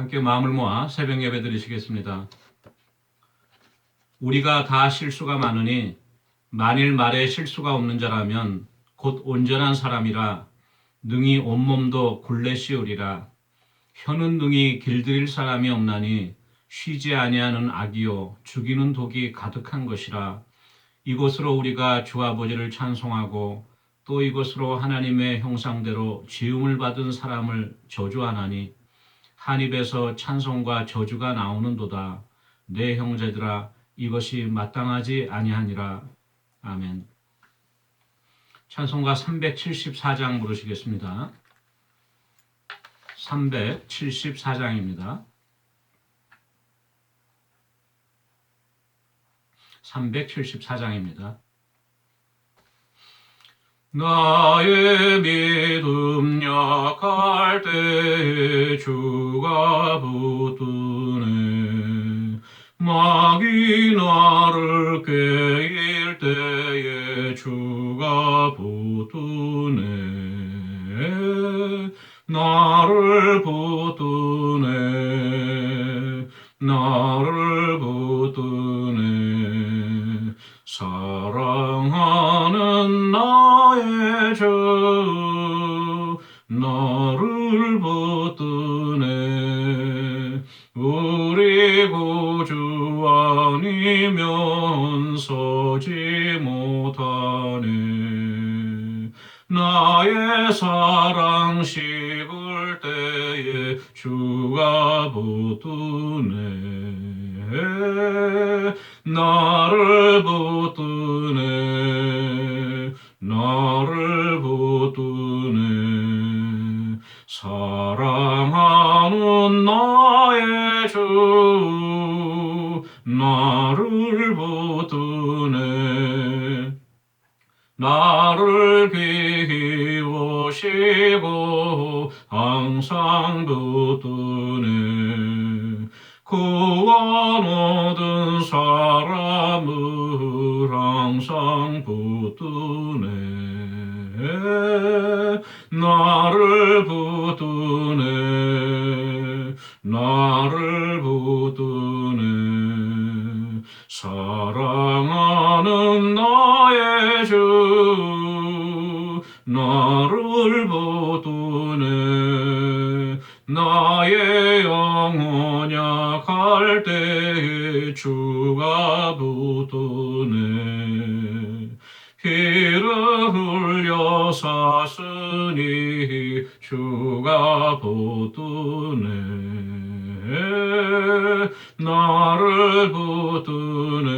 함께 마음을 모아 새벽 예배 드리시겠습니다. 우리가 다 실수가 많으니 만일 말에 실수가 없는 자라면 곧 온전한 사람이라 능히 온몸도 굴레 씌우리라. 혀는 능히 길들일 사람이 없나니 쉬지 아니하는 악이요 죽이는 독이 가득한 것이라. 이것으로 우리가 주 아버지를 찬송하고 또 이것으로 하나님의 형상대로 지음을 받은 사람을 저주하나니 한 입에서 찬송과 저주가 나오는도다. 내 형제들아 이것이 마땅하지 아니하니라. 아멘. 찬송가 374장 부르시겠습니다. 374장입니다. 374장입니다. 나의 믿음 약할 때에 주가 붙드네. 마귀 나를 꾀일 때에 주가 붙드네. 나를 붙드네. 나를 붙드네. 사랑하는 나의 주 나를 붙드네. 우리 구주 아니면 서지 못하네. 나의 사랑 식을 때에 주가 붙드네. 나를 붙드네. 나를 붙드네. 사랑하는 나의 주 나를 붙드네. 나를 키우시고 항상 붙드네. 구원 얻은 사람을 항상 붙드네. 나를 붙드네. 나를 붙드네. 사랑하는 나의 주 나를 붙드네. 나의 영혼 약할 때에 주가 붙드네. 피를 흘려 샀으니 주가 붙드네. 나를 붙드네.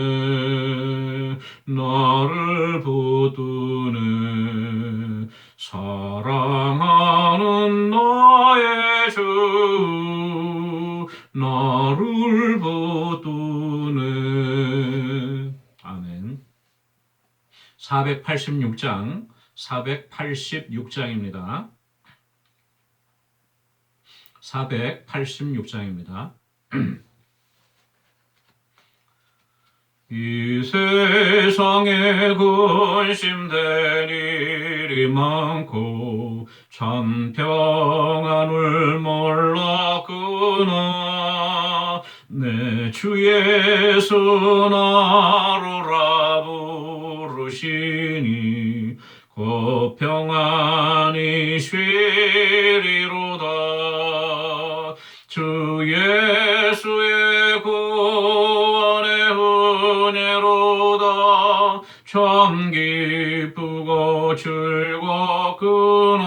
나를 붙드네. 사랑하는 나의 주 나를 붙드네. 아멘. 486장 486장입니다. 486장입니다. 이 세상에 근심된 일이 많고 참 평안을 몰랐구나. 내 주 예수 나루라 부르시니 곧 평안이 쉬리로다. 주 예수의 구원의 은혜로다. 참 기쁘고 즐겁구나.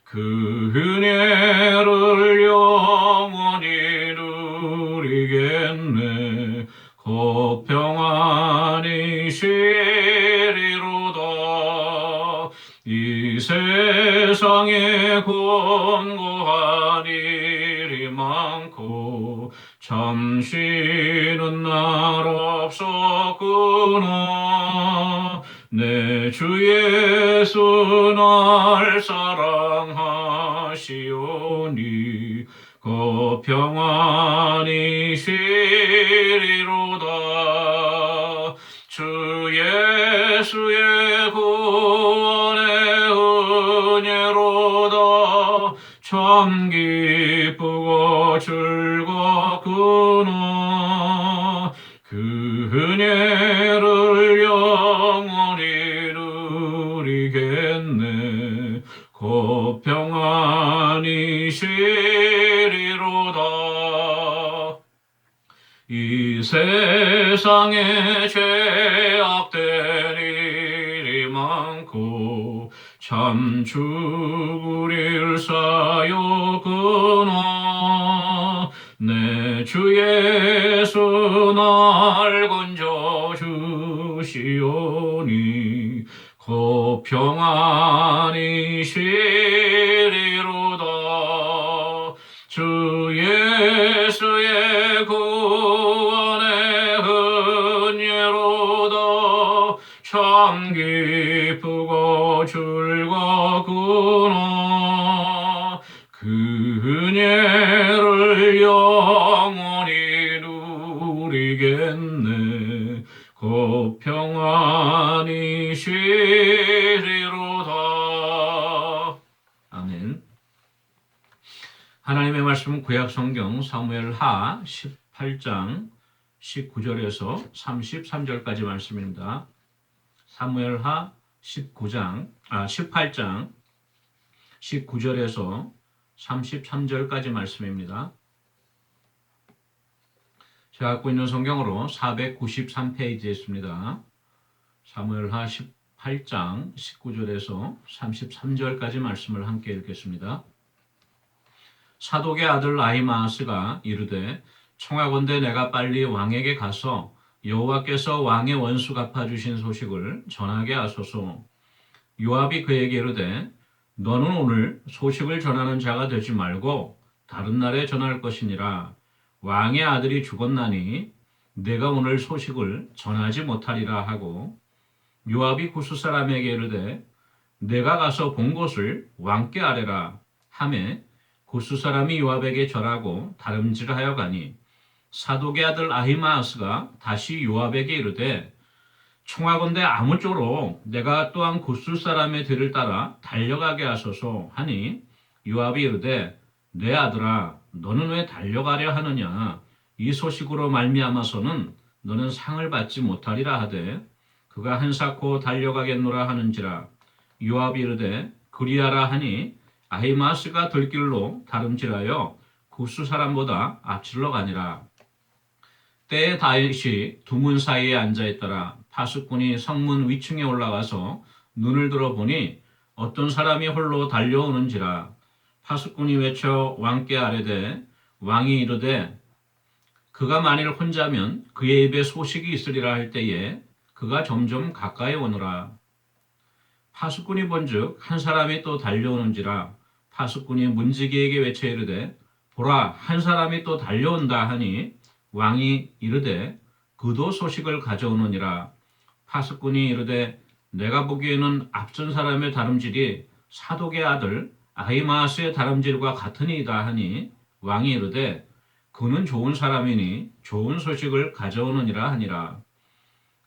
그 은혜를 영원히 누리겠네. 곧 평안이 쉬리로다. 이 세상에 권고한 일이 많고 참 쉬는 날 없었구나. 내 주 예수 날 사랑하시오니 곧 평안이 쉬리로다. 주 예수의 구원의 은혜로다. 참 참 기쁘고 즐겁구나. 그 은혜를 영원히 누리겠네. 곧 평안히 쉬리로다. 이 세상에 죄악된 일이 많고 참 죽을 일 사였구나. 내 주 예수 날 건져 주시오니 곧 평안히 쉬리로다. 주 예수의 구원의 은혜로다. 참 기쁘고 즐겁구나. 그 은혜를 영원히 누리겠네. 곧 평안히 쉬리로다. 아멘. 하나님의 말씀은 구약성경 사무엘하 18장 19절에서 33절까지 말씀입니다. 사무엘하 18장 19절에서 33절까지 말씀입니다. 제가 갖고 있는 성경으로 493페이지에 있습니다. 사무엘하 18장 19절에서 33절까지 말씀을 함께 읽겠습니다. 사독의 아들 아히마아스가 이르되 청하건대 내가 빨리 왕에게 가서 여호와께서 왕의 원수 갚아주신 소식을 전하게 하소서. 요압이 그에게 이르되 너는 오늘 소식을 전하는 자가 되지 말고 다른 날에 전할 것이니라. 왕의 아들이 죽었나니 내가 오늘 소식을 전하지 못하리라 하고, 요압이 구스 사람에게 이르되 내가 가서 본 것을 왕께 아뢰라 하매 구스 사람이 요압에게 절하고 다름질하여 가니, 사독의 아들 아히마아스가 다시 요압에게 이르되 청하건대 아무쪼록 내가 또한 구스 사람의 뒤를 따라 달려가게 하소서 하니, 요압이 이르되 내 아들아 너는 왜 달려가려 하느냐. 이 소식으로 말미암아서는 너는 상을 받지 못하리라 하되 그가 한사코 달려가겠노라 하는지라. 요압이 이르되 그리하라 하니 아히마아스가 들길로 다름질하여 구스 사람보다 앞질러 가니라. 때에 다윗이 두 문 사이에 앉아있더라. 파수꾼이 성문 위층에 올라가서 눈을 들어보니 어떤 사람이 홀로 달려오는지라. 파수꾼이 외쳐 왕께 아뢰되 왕이 이르되 그가 만일 혼자면 그의 입에 소식이 있으리라 할 때에 그가 점점 가까이 오느라. 파수꾼이 본즉 한 사람이 또 달려오는지라. 파수꾼이 문지기에게 외쳐 이르되 보라 한 사람이 또 달려온다 하니, 왕이 이르되 그도 소식을 가져오느니라. 파수꾼이 이르되 내가 보기에는 앞선 사람의 다름질이 사독의 아들 아히마아스의 다름질과 같으니이다 하니, 왕이 이르되 그는 좋은 사람이니 좋은 소식을 가져오느니라 하니라.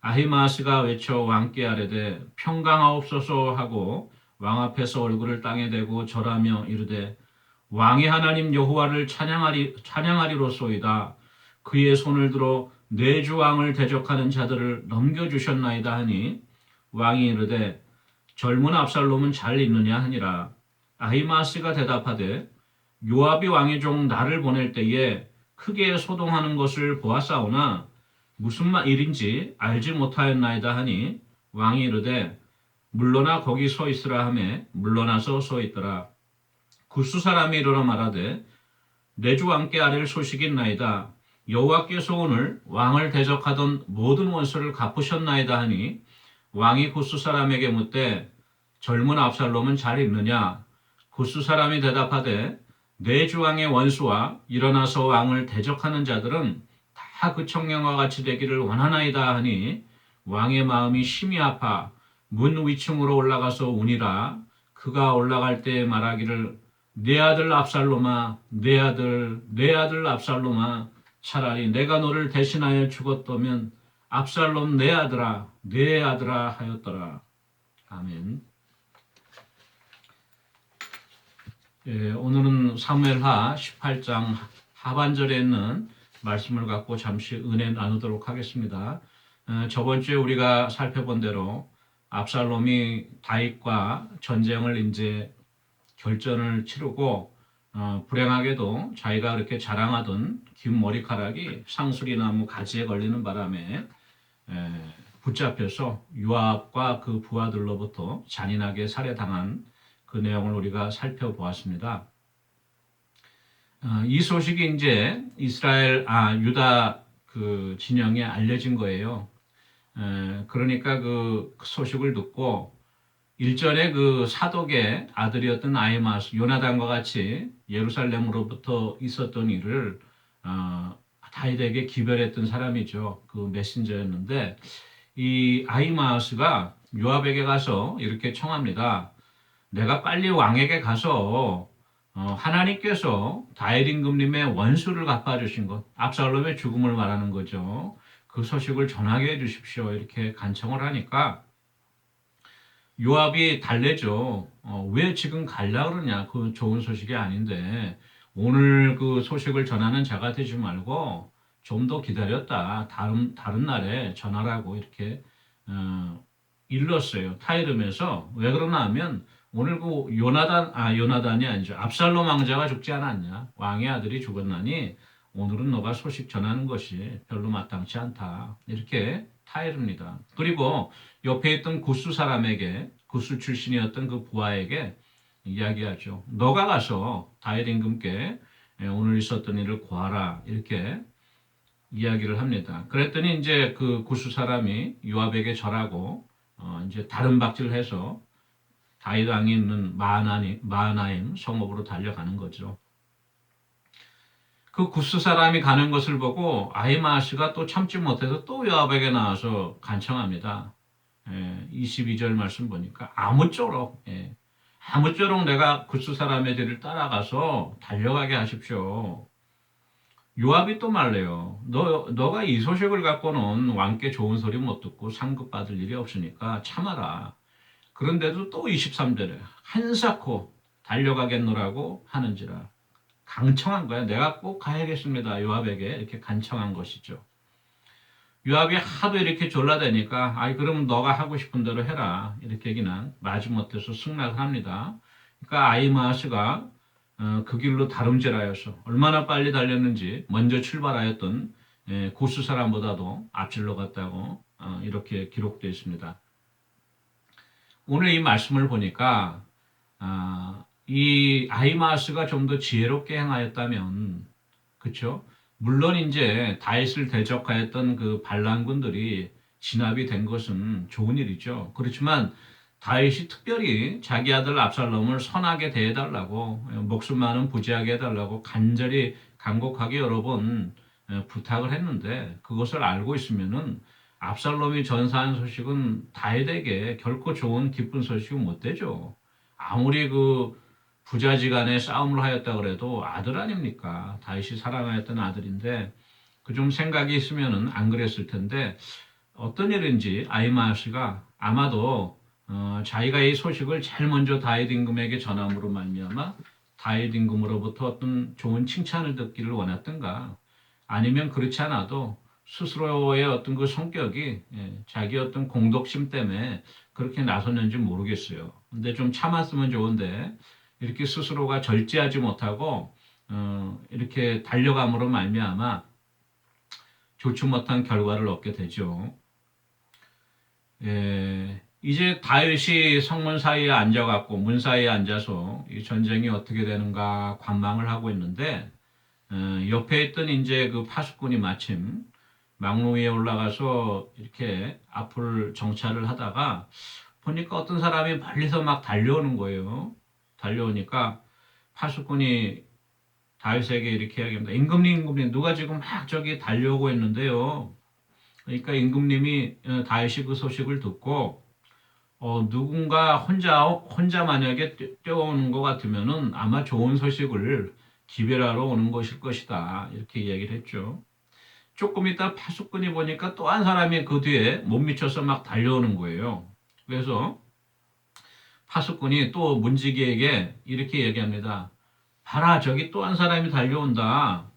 아히마아스가 외쳐 왕께 아뢰되 평강하옵소서 하고 왕 앞에서 얼굴을 땅에 대고 절하며 이르되 왕의 하나님 여호와를 찬양하리로소이다. 그의 손을 들어 내 주 왕을 대적하는 자들을 넘겨주셨나이다 하니, 왕이 이르되 젊은 압살롬은 잘 있느냐 하니라. 아히마아스가 대답하되 요압이 왕의 종 나를 보낼 때에 크게 소동하는 것을 보았사오나 무슨 일인지 알지 못하였나이다 하니, 왕이 이르되 물러나 거기 서 있으라 하매 물러나서 서 있더라. 구스 사람이 일어나 말하되 내 주 왕께 아뢰 소식이 있나이다. 여호와께서 오늘 왕을 대적하던 모든 원수를 갚으셨나이다 하니, 왕이 구스 사람에게 묻되 젊은 압살롬은 잘 있느냐. 구스 사람이 대답하되 내 주 왕의 원수와 일어나서 왕을 대적하는 자들은 다 그 청년과 같이 되기를 원하나이다 하니, 왕의 마음이 심히 아파 문 위층으로 올라가서 우니라. 그가 올라갈 때 말하기를 내 아들 압살롬아, 내 아들 압살롬아, 차라리 내가 너를 대신하여 죽었다면 압살롬 내 아들아 하였더라. 아멘. 오늘은 사무엘하 18장 하반절에 있는 말씀을 갖고 잠시 은혜 나누도록 하겠습니다. 저번 주에 우리가 살펴본 대로 압살롬이 다윗과 전쟁을 이제 결전을 치르고 불행하게도 자기가 그렇게 자랑하던 긴 머리카락이 상수리나무 가지에 걸리는 바람에 붙잡혀서 요압과 그 부하들로부터 잔인하게 살해당한 그 내용을 우리가 살펴보았습니다. 이 소식이 이제 유다 그 진영에 알려진 거예요. 그러니까 그 소식을 듣고 일전에 그 사독의 아들이었던 아히마스, 요나단과 같이 예루살렘으로부터 있었던 일을 다윗에게 기별했던 사람이죠. 그 메신저였는데 이 아히마스가 요압에게 가서 이렇게 청합니다. 내가 빨리 왕에게 가서 하나님께서 다윗 임금님의 원수를 갚아주신 것, 압살롬의 죽음을 말하는 거죠. 그 소식을 전하게 해주십시오. 이렇게 간청을 하니까 요압이 달래죠. 왜 지금 갈라 그러냐? 그 좋은 소식이 아닌데 오늘 그 소식을 전하는 자가 되지 말고 좀 더 기다렸다. 다른 날에 전하라고 이렇게 일렀어요. 타이름에서. 왜 그러나 하면 오늘 그 요나단이 아니죠. 압살롬 왕자가 죽지 않았냐? 왕의 아들이 죽었나니 오늘은 너가 소식 전하는 것이 별로 마땅치 않다. 이렇게 타이릅니다. 그리고 옆에 있던 구스 사람에게, 구스 출신이었던 그 부하에게 이야기하죠. 너가 가서 다윗 임금께 오늘 있었던 일을 고하라. 이렇게 이야기를 합니다. 그랬더니 이제 그 구스 사람이 요압에게 절하고 이제 다른 박질을 해서 다윗 왕이 있는 마하나임 성읍으로 달려가는 거죠. 그 구스 사람이 가는 것을 보고 아히마스가 또 참지 못해서 또 요압에게 나와서 간청합니다. 22절 말씀 보니까 아무쪼록 내가 구스 사람의 뒤를 따라가서 달려가게 하십시오. 요압이 또 말래요. 너가 이 소식을 갖고는 왕께 좋은 소리 못 듣고 상급 받을 일이 없으니까 참아라. 그런데도 또 23절에 한사코 달려가겠노라고 하는지라. 강청한 거야. 내가 꼭 가야겠습니다. 요압에게 이렇게 간청한 것이죠. 요압이 하도 이렇게 졸라대니까 그럼 너가 하고 싶은 대로 해라. 이렇게 그냥 마지못해서 승낙을 합니다. 그러니까 아히마스가 그 길로 다름질하여서 얼마나 빨리 달렸는지 먼저 출발하였던 구스 사람보다도 앞질러 갔다고 이렇게 기록되어 있습니다. 오늘 이 말씀을 보니까 이 아히마스가 좀 더 지혜롭게 행하였다면, 그렇죠? 물론 이제 다윗을 대적하였던 그 반란군들이 진압이 된 것은 좋은 일이죠. 그렇지만 다윗이 특별히 자기 아들 압살롬을 선하게 대해달라고, 목숨만은 부지하게 해달라고 간절히 간곡하게 여러 번 부탁을 했는데 그것을 알고 있으면은 압살롬이 전사한 소식은 다윗에게 결코 좋은 기쁜 소식은 못 되죠. 아무리 그 부자지간에 싸움을 하였다 그래도 아들 아닙니까? 다윗이 사랑하였던 아들인데 그 좀 생각이 있으면은 안 그랬을 텐데 어떤 일인지 아히마스가 아마도 자기가 이 소식을 제일 먼저 다윗 임금에게 전함으로 말미암아 다윗 임금으로부터 어떤 좋은 칭찬을 듣기를 원했던가, 아니면 그렇지 않아도 스스로의 어떤 그 성격이 자기 어떤 공덕심 때문에 그렇게 나섰는지 모르겠어요. 근데 좀 참았으면 좋은데 이렇게 스스로가 절제하지 못하고 이렇게 달려감으로 말미암아 좋지 못한 결과를 얻게 되죠. 이제 다윗이 성문 사이에 앉아갖고 문 사이에 앉아서 이 전쟁이 어떻게 되는가 관망을 하고 있는데 옆에 있던 이제 그 파수꾼이 마침 망로 위에 올라가서 이렇게 앞을 정찰을 하다가 보니까 어떤 사람이 멀리서 막 달려오는 거예요. 달려오니까 파수꾼이 다윗에게 이렇게 이야기합니다. 임금님, 누가 지금 막 저기 달려오고 있는데요. 그러니까 임금님이 다윗이 그 소식을 듣고 누군가 혼자 만약에 뛰어오는 것 같으면은 아마 좋은 소식을 기별하러 오는 것일 것이다. 이렇게 얘기를 했죠. 조금 있다 파수꾼이 보니까 또 한 사람이 그 뒤에 못 미쳐서 막 달려오는 거예요. 그래서 파수꾼이 또 문지기에게 이렇게 얘기합니다. 봐라, 저기 또 한 사람이 달려온다.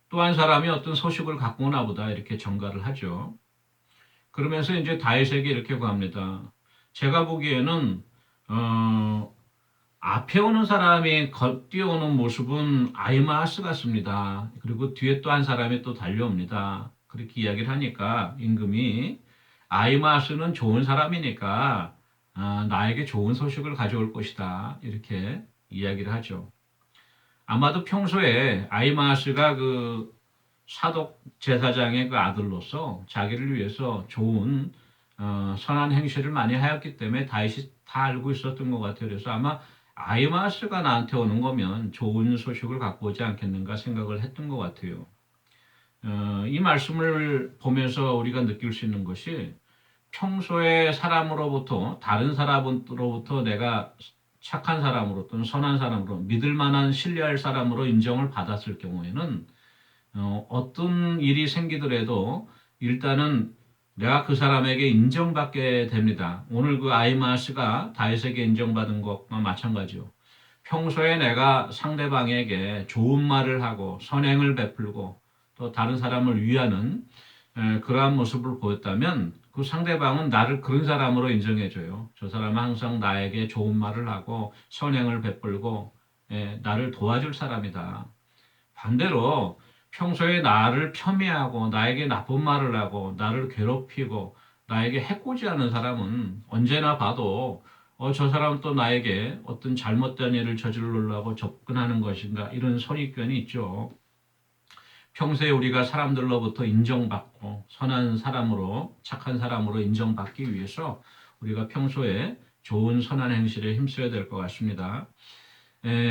또 한 사람이 어떤 소식을 갖고 오나 보다. 이렇게 전가를 하죠. 그러면서 이제 다윗에게 이렇게 구합니다. 제가 보기에는 앞에 오는 사람이 뛰어오는 모습은 아히마아스 같습니다. 그리고 뒤에 또 한 사람이 또 달려옵니다. 그렇게 이야기를 하니까 임금이 아히마아스는 좋은 사람이니까 나에게 좋은 소식을 가져올 것이다. 이렇게 이야기를 하죠. 아마도 평소에 아히마아스가 그 사독 제사장의 그 아들로서 자기를 위해서 좋은 선한 행실을 많이 하였기 때문에 다윗이 다 알고 있었던 것 같아요. 그래서 아마 아히마아스가 나한테 오는 거면 좋은 소식을 갖고 오지 않겠는가 생각을 했던 것 같아요. 이 말씀을 보면서 우리가 느낄 수 있는 것이 평소에 사람으로부터 다른 사람으로부터 내가 착한 사람으로 또는 선한 사람으로 믿을 만한 신뢰할 사람으로 인정을 받았을 경우에는 어떤 일이 생기더라도 일단은 내가 그 사람에게 인정받게 됩니다. 오늘 그 아히마아스가 다윗에게 인정받은 것과 마찬가지요. 평소에 내가 상대방에게 좋은 말을 하고 선행을 베풀고 또 다른 사람을 위하는 그러한 모습을 보였다면 그 상대방은 나를 그런 사람으로 인정해줘요. 저 사람은 항상 나에게 좋은 말을 하고 선행을 베풀고 나를 도와줄 사람이다. 반대로 평소에 나를 폄훼하고 나에게 나쁜 말을 하고 나를 괴롭히고 나에게 해코지하는 사람은 언제나 봐도 저 사람은 또 나에게 어떤 잘못된 일을 저지르려고 접근하는 것인가 이런 선입견이 있죠. 평소에 우리가 사람들로부터 인정받고 선한 사람으로 착한 사람으로 인정받기 위해서 우리가 평소에 좋은 선한 행실에 힘써야 될 것 같습니다.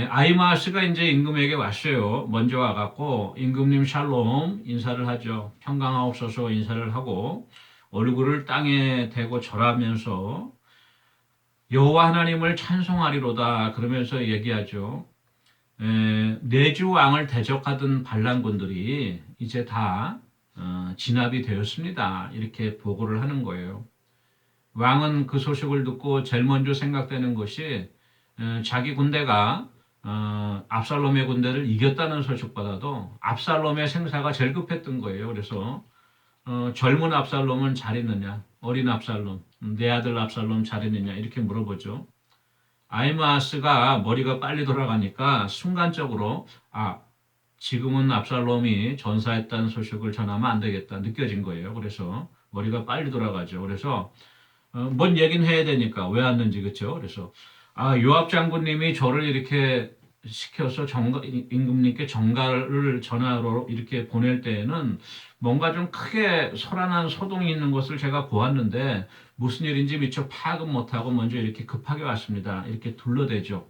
아히마아스가 이제 임금에게 왔어요. 먼저 와갖고 임금님 샬롬 인사를 하죠. 평강하옵소서 인사를 하고 얼굴을 땅에 대고 절하면서 여호와 하나님을 찬송하리로다 그러면서 얘기하죠. 내주 왕을 대적하던 반란군들이 이제 다 진압이 되었습니다. 이렇게 보고를 하는 거예요. 왕은 그 소식을 듣고 제일 먼저 생각되는 것이 자기 군대가 압살롬의 군대를 이겼다는 소식보다도 압살롬의 생사가 제일 급했던 거예요. 그래서 젊은 압살롬은 잘 있느냐, 어린 압살롬, 내 아들 압살롬 잘 있느냐 이렇게 물어보죠. 아히마아스가 머리가 빨리 돌아가니까 순간적으로 지금은 압살롬이 전사했다는 소식을 전하면 안 되겠다 느껴진 거예요. 그래서 머리가 빨리 돌아가죠. 그래서 뭔 얘기는 해야 되니까 왜 왔는지 그렇죠. 그래서 요압 장군님이 저를 이렇게 시켜서 임금님께 정가를 전하러 이렇게 보낼 때에는 뭔가 좀 크게 소란한 소동이 있는 것을 제가 보았는데 무슨 일인지 미처 파악은 못하고 먼저 이렇게 급하게 왔습니다. 이렇게 둘러대죠.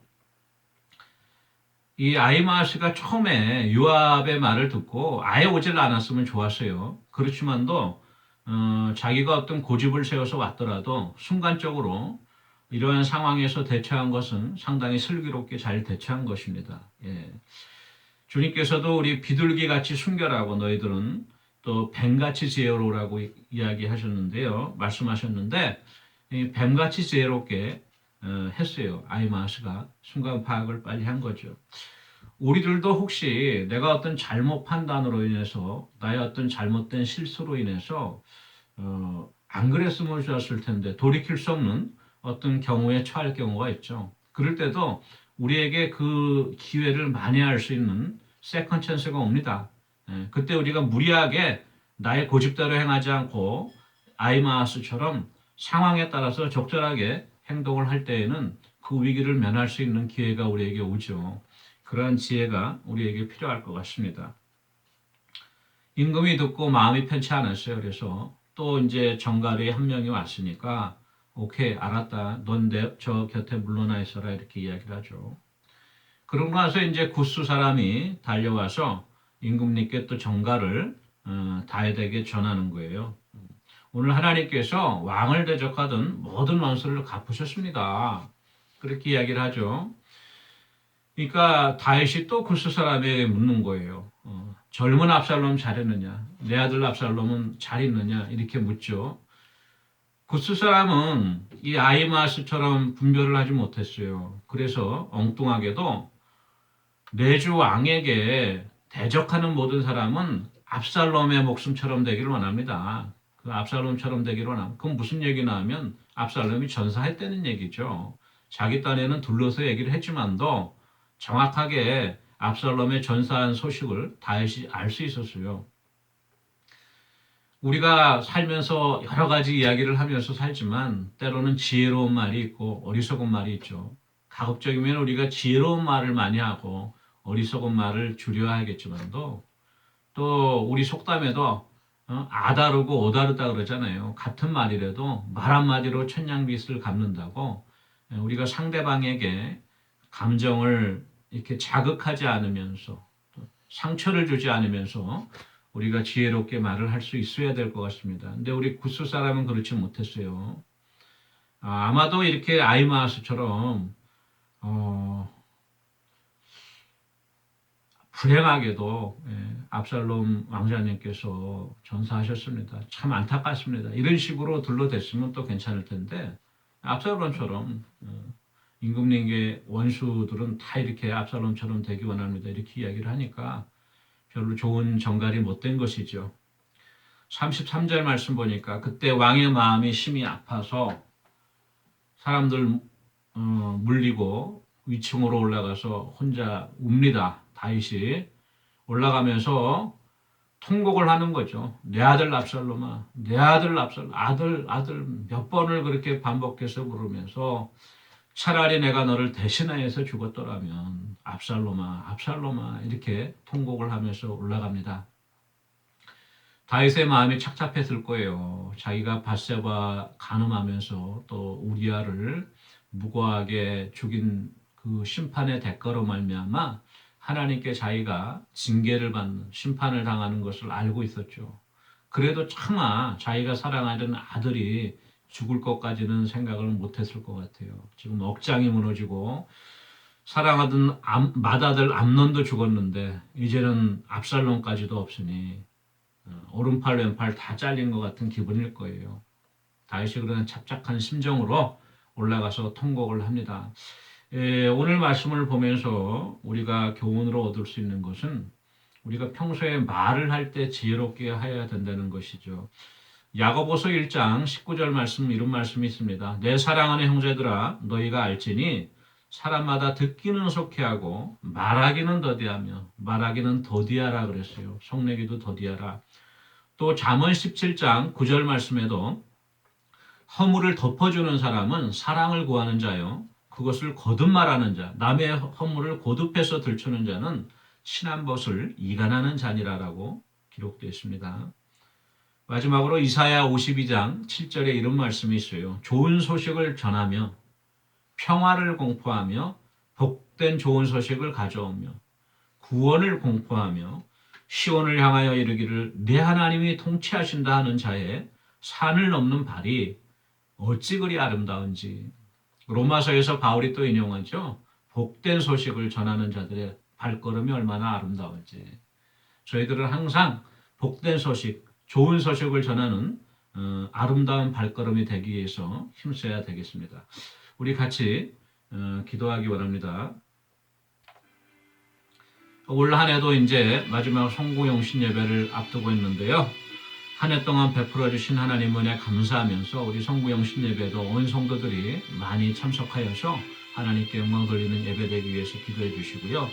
이 아히마아스가 처음에 요압의 말을 듣고 아예 오질 않았으면 좋았어요. 그렇지만도 자기가 어떤 고집을 세워서 왔더라도 순간적으로 이러한 상황에서 대처한 것은 상당히 슬기롭게 잘 대처한 것입니다. 예. 주님께서도 우리 비둘기같이 순결하고 너희들은 또 뱀같이 지혜로우라고 이야기하셨는데요. 말씀하셨는데 뱀같이 지혜롭게 했어요. 아히마아스가 순간 파악을 빨리 한 거죠. 우리들도 혹시 내가 어떤 잘못 판단으로 인해서 나의 어떤 잘못된 실수로 인해서 안 그랬으면 좋았을 텐데 돌이킬 수 없는 어떤 경우에 처할 경우가 있죠. 그럴 때도 우리에게 그 기회를 만회할 수 있는 세컨 찬스가 옵니다. 그때 우리가 무리하게 나의 고집대로 행하지 않고 아히마아스처럼 상황에 따라서 적절하게 행동을 할 때에는 그 위기를 면할 수 있는 기회가 우리에게 오죠. 그러한 지혜가 우리에게 필요할 것 같습니다. 임금이 듣고 마음이 편치 않았어요. 그래서 또 이제 정갈이 한 명이 왔으니까 오케이 알았다. 넌 저 곁에 물러나 있어라 이렇게 이야기를 하죠. 그러고 나서 이제 굿수 사람이 달려와서 임금님께 또 정가를 다윗에게 전하는 거예요. 오늘 하나님께서 왕을 대적하던 모든 원수를 갚으셨습니다. 그렇게 이야기를 하죠. 그러니까 다윗이 또 굿수 사람에게 묻는 거예요. 젊은 압살롬 잘했느냐? 내 아들 압살롬은 잘 있느냐? 이렇게 묻죠. 구스 사람은 이 아히마아스처럼 분별을 하지 못했어요. 그래서 엉뚱하게도 내주 왕에게 대적하는 모든 사람은 압살롬의 목숨처럼 되기를 원합니다. 그 압살롬처럼 되기를 원합니다. 그건 무슨 얘기나 하면 압살롬이 전사했다는 얘기죠. 자기 딴에는 둘러서 얘기를 했지만도 정확하게 압살롬의 전사한 소식을 다윗이 알 수 있었어요. 우리가 살면서 여러 가지 이야기를 하면서 살지만 때로는 지혜로운 말이 있고 어리석은 말이 있죠. 가급적이면 우리가 지혜로운 말을 많이 하고 어리석은 말을 줄여야 하겠지만도 또 우리 속담에도 아다르고 오다르다 그러잖아요. 같은 말이라도 말 한마디로 천냥빚을 갚는다고 우리가 상대방에게 감정을 이렇게 자극하지 않으면서 상처를 주지 않으면서 우리가 지혜롭게 말을 할 수 있어야 될 것 같습니다. 근데 우리 구스 사람은 그렇지 못했어요. 아마도 이렇게 아히마아스처럼 불행하게도 압살롬 왕자님께서 전사하셨습니다. 참 안타깝습니다. 이런 식으로 둘러댔으면 또 괜찮을 텐데 압살롬처럼 임금님의 원수들은 다 이렇게 압살롬처럼 되기 원합니다. 이렇게 이야기를 하니까 별로 좋은 정갈이 못된 것이죠. 33절 말씀 보니까 그때 왕의 마음이 심히 아파서 사람들 물리고 위층으로 올라가서 혼자 웁니다. 다윗이 올라가면서 통곡을 하는 거죠. 내 아들 압살롬아, 내 아들 압살롬, 아들 몇 번을 그렇게 반복해서 부르면서 차라리 내가 너를 대신하여서 죽었더라면 압살롬아, 압살롬아 이렇게 통곡을 하면서 올라갑니다. 다윗의 마음이 착잡했을 거예요. 자기가 밧세바 간음하면서 또 우리아를 무고하게 죽인 그 심판의 대가로 말미암아 하나님께 자기가 징계를 받는 심판을 당하는 것을 알고 있었죠. 그래도 차마 자기가 사랑하던 아들이 죽을 것까지는 생각을 못했을 것 같아요. 지금 억장이 무너지고 사랑하던 맏아들 암논도 죽었는데 이제는 압살롬까지도 없으니 오른팔 왼팔 다 잘린 것 같은 기분일 거예요. 다윗이 그런 착잡한 심정으로 올라가서 통곡을 합니다. 오늘 말씀을 보면서 우리가 교훈으로 얻을 수 있는 것은 우리가 평소에 말을 할 때 지혜롭게 해야 된다는 것이죠. 야고보서 1장 19절 말씀 이런 말씀이 있습니다. 내 사랑하는 형제들아 너희가 알지니 사람마다 듣기는 속히하고 말하기는 더디하며 말하기는 더디하라 그랬어요. 성내기도 더디하라. 또 잠언 17장 9절 말씀에도 허물을 덮어주는 사람은 사랑을 구하는 자요. 그것을 거듭말하는 자, 남의 허물을 고듭해서 들추는 자는 친한 벗을 이간하는 자니라라고 기록되어 있습니다. 마지막으로 이사야 52장 7절에 이런 말씀이 있어요. 좋은 소식을 전하며 평화를 공포하며 복된 좋은 소식을 가져오며 구원을 공포하며 시온을 향하여 이르기를 내 하나님이 통치하신다 하는 자의 산을 넘는 발이 어찌 그리 아름다운지. 로마서에서 바울이 또 인용하죠. 복된 소식을 전하는 자들의 발걸음이 얼마나 아름다운지. 저희들은 항상 복된 소식, 좋은 소식을 전하는 아름다운 발걸음이 되기 위해서 힘써야 되겠습니다. 우리 같이 기도하기 원합니다. 올 한 해도 이제 마지막 송구용신 예배를 앞두고 있는데요. 한 해 동안 베풀어 주신 하나님 은혜 감사하면서 우리 송구용신 예배도 온 성도들이 많이 참석하여서 하나님께 영광 돌리는 예배 되기 위해서 기도해 주시고요.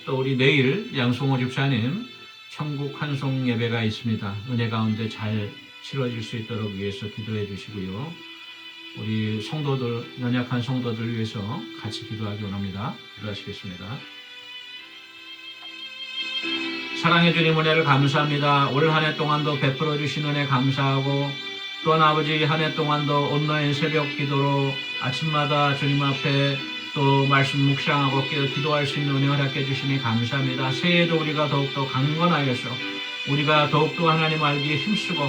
또 우리 내일 양송호 집사님 천국 환송 예배가 있습니다. 은혜 가운데 잘 치러질 수 있도록 위해서 기도해 주시고요. 우리 성도들, 연약한 성도들 위해서 같이 기도하기 원합니다. 기도하시겠습니다. 사랑해 주님 은혜를 감사합니다. 올 한 해 동안도 베풀어 주신 은혜 감사하고 또한 아버지 한 해 동안도 온라인 새벽 기도로 아침마다 주님 앞에 또 말씀 묵상하고 기도할 수 있는 은혜 허락해 주시니 감사합니다. 새해에도 우리가 더욱더 강건하여서 우리가 더욱더 하나님 알기에 힘쓰고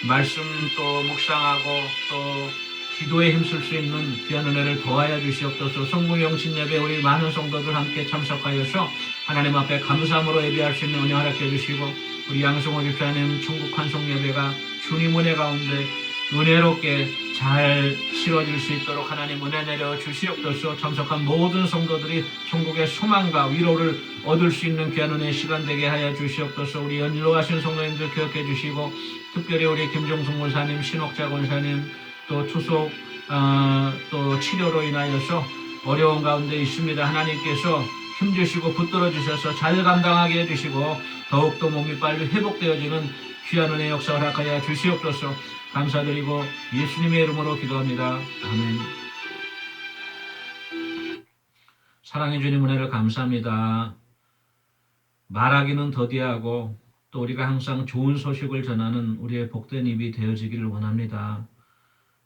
말씀 또 묵상하고 또 기도에 힘쓸 수 있는 귀한 은혜를 더하여 주시옵소서. 성구영신 예배 우리 많은 성도들 함께 참석하여서 하나님 앞에 감사함으로 예배할 수 있는 은혜 허락해 주시고 우리 양성호 집사님 천국 환송 예배가 주님 은혜 가운데 은혜롭게 잘 치러질 수 있도록 하나님 은혜 내려 주시옵소서. 참석한 모든 성도들이 천국의 소망과 위로를 얻을 수 있는 귀한 은혜의 시간 되게 하여 주시옵소서. 우리 연로하신 성도님들 기억해 주시고, 특별히 우리 김종숙 목사님, 신옥자 권사님, 또 투속 또 치료로 인하여서 어려운 가운데 있습니다. 하나님께서 힘주시고 붙들어 주셔서 잘 감당하게 해주시고 더욱더 몸이 빨리 회복되어지는 귀한 은혜 역사 허락하여 주시옵소서. 감사드리고 예수님의 이름으로 기도합니다. 아멘. 사랑해 주님 은혜를 감사합니다. 말하기는 더디하고 또 우리가 항상 좋은 소식을 전하는 우리의 복된 입이 되어지기를 원합니다.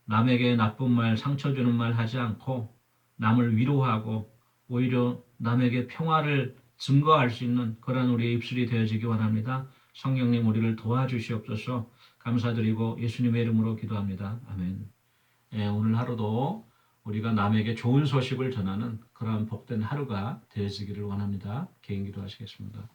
남에게 나쁜 말, 상처 주는 말 하지 않고 남을 위로하고 오히려 남에게 평화를 증거할 수 있는 그런 우리의 입술이 되어지기 원합니다. 성령님 우리를 도와주시옵소서. 감사드리고 예수님의 이름으로 기도합니다. 아멘. 오늘 하루도 우리가 남에게 좋은 소식을 전하는 그러한 복된 하루가 되어지기를 원합니다. 개인 기도하시겠습니다.